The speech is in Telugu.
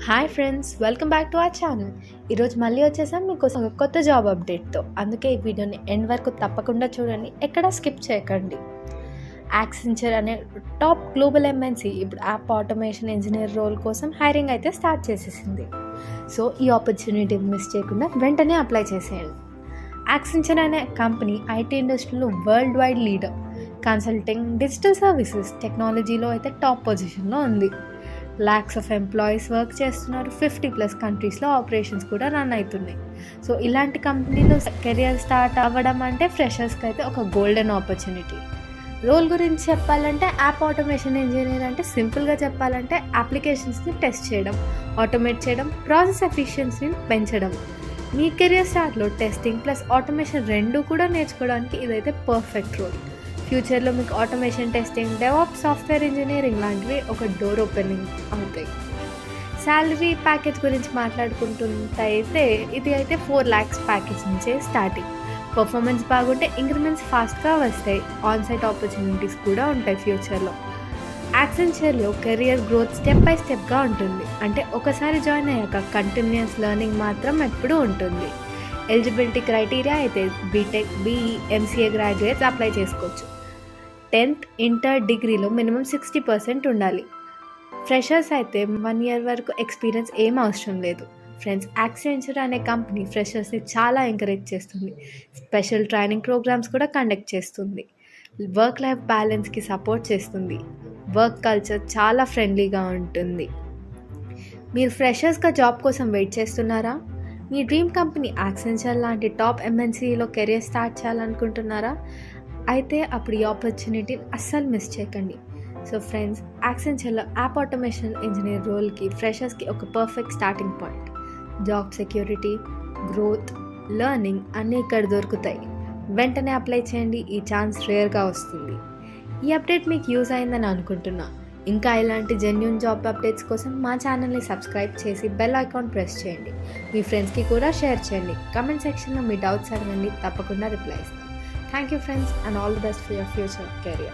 Hi friends, welcome back to our channel. ఈరోజు మళ్ళీ వచ్చేసాం మీకోసం ఒక కొత్త జాబ్ అప్డేట్తో. అందుకే ఈ వీడియోని ఎండ్ వరకు తప్పకుండా చూడండి, ఎక్కడా స్కిప్ చేయకండి. యాక్సెంచర్ అనే టాప్ గ్లోబల్ ఎంఎన్సీ ఇప్పుడు యాప్ ఆటోమేషన్ ఇంజనీర్ రోల్ కోసం హైరింగ్ అయితే స్టార్ట్ చేసేసింది. సో ఈ ఆపర్చునిటీ మిస్ చేయకుండా వెంటనే అప్లై చేసేయండి. యాక్సెంచర్ అనే కంపెనీ ఐటీ ఇండస్ట్రీలో world wide leader. Consulting, digital services, టెక్నాలజీలో అయితే టాప్ పొజిషన్లో ఉంది. ల్యాక్స్ ఆఫ్ ఎంప్లాయీస్ వర్క్ చేస్తున్నారు. 50+ కంట్రీస్లో ఆపరేషన్స్ కూడా రన్ అవుతున్నాయి. సో ఇలాంటి కంపెనీలో కెరియర్ స్టార్ట్ అవ్వడం అంటే ఫ్రెషర్స్కి అయితే ఒక గోల్డెన్ ఆపర్చునిటీ. రోల్ గురించి చెప్పాలంటే యాప్ ఆటోమేషన్ ఇంజనీర్ అంటే సింపుల్గా చెప్పాలంటే అప్లికేషన్స్ని టెస్ట్ చేయడం, ఆటోమేట్ చేయడం, ప్రాసెస్ ఎఫిషియన్సీని పెంచడం. మీ కెరియర్ స్టార్ట్లో టెస్టింగ్ ప్లస్ ఆటోమేషన్ రెండు కూడా నేర్చుకోవడానికి ఇదైతే పర్ఫెక్ట్ రోల్. ఫ్యూచర్లో మీకు automation testing, DevOps, software engineering లాంటివి ఒక డోర్ ఓపెనింగ్ అవుతాయి. శాలరీ ప్యాకేజ్ గురించి మాట్లాడుకుంటుంటే ఇది అయితే 4 lakhs ప్యాకేజ్ నుంచే స్టార్టింగ్. పర్ఫార్మెన్స్ బాగుంటే ఇంక్రిమెంట్స్ ఫాస్ట్గా వస్తాయి. ఆన్సైట్ ఆపర్చునిటీస్ కూడా ఉంటాయి ఫ్యూచర్లో. యాక్సెంచర్లో కెరియర్ గ్రోత్ స్టెప్ బై స్టెప్గా ఉంటుంది. అంటే ఒకసారి జాయిన్ అయ్యాక కంటిన్యూస్ లెర్నింగ్ మాత్రం ఎప్పుడూ ఉంటుంది. ఎలిజిబిలిటీ క్రైటీరియా అయితే BTech, BE, MCA graduates apply చేసుకోవచ్చు. 10th ఇంటర్ డిగ్రీలో మినిమం 60% ఉండాలి. ఫ్రెషర్స్ అయితే 1 year వరకు ఎక్స్పీరియన్స్ ఏం అవసరం లేదు. ఫ్రెండ్స్, యాక్సెంచర్ అనే కంపెనీ ఫ్రెషర్స్ని చాలా ఎంకరేజ్ చేస్తుంది. స్పెషల్ ట్రైనింగ్ ప్రోగ్రామ్స్ కూడా కండక్ట్ చేస్తుంది. వర్క్ లైఫ్ బ్యాలెన్స్కి సపోర్ట్ చేస్తుంది. వర్క్ కల్చర్ చాలా ఫ్రెండ్లీగా ఉంటుంది. మీరు ఫ్రెషర్స్గా జాబ్ కోసం వెయిట్ చేస్తున్నారా? మీ డ్రీమ్ కంపెనీ యాక్సెంచర్ లాంటి టాప్ ఎంఎన్సీలో కెరియర్ స్టార్ట్ చేయాలనుకుంటున్నారా? అయితే అప్పుడు ఈ ఆపర్చునిటీని అస్సలు మిస్ చేయకండి. సో ఫ్రెండ్స్, యాక్సెంచర్లో యాప్ ఆటోమేషన్ ఇంజనీర్ రోల్కి ఫ్రెషర్స్కి ఒక perfect starting point. Job security, growth, learning అన్నీ ఇక్కడ దొరుకుతాయి. వెంటనే అప్లై చేయండి, ఈ ఛాన్స్ రేర్గా వస్తుంది. ఈ అప్డేట్ మీకు యూజ్ అయిందని అనుకుంటున్నా. ఇంకా ఇలాంటి జెన్యూన్ జాబ్ అప్డేట్స్ కోసం మా ఛానల్ని సబ్స్క్రైబ్ చేసి బెల్ ఐకాన్ ప్రెస్ చేయండి. మీ ఫ్రెండ్స్కి కూడా షేర్ చేయండి. కమెంట్ సెక్షన్లో మీ డౌట్స్ అడగండి, తప్పకుండా రిప్లై ఇస్తాను. Thank you friends, and all the best for your future career.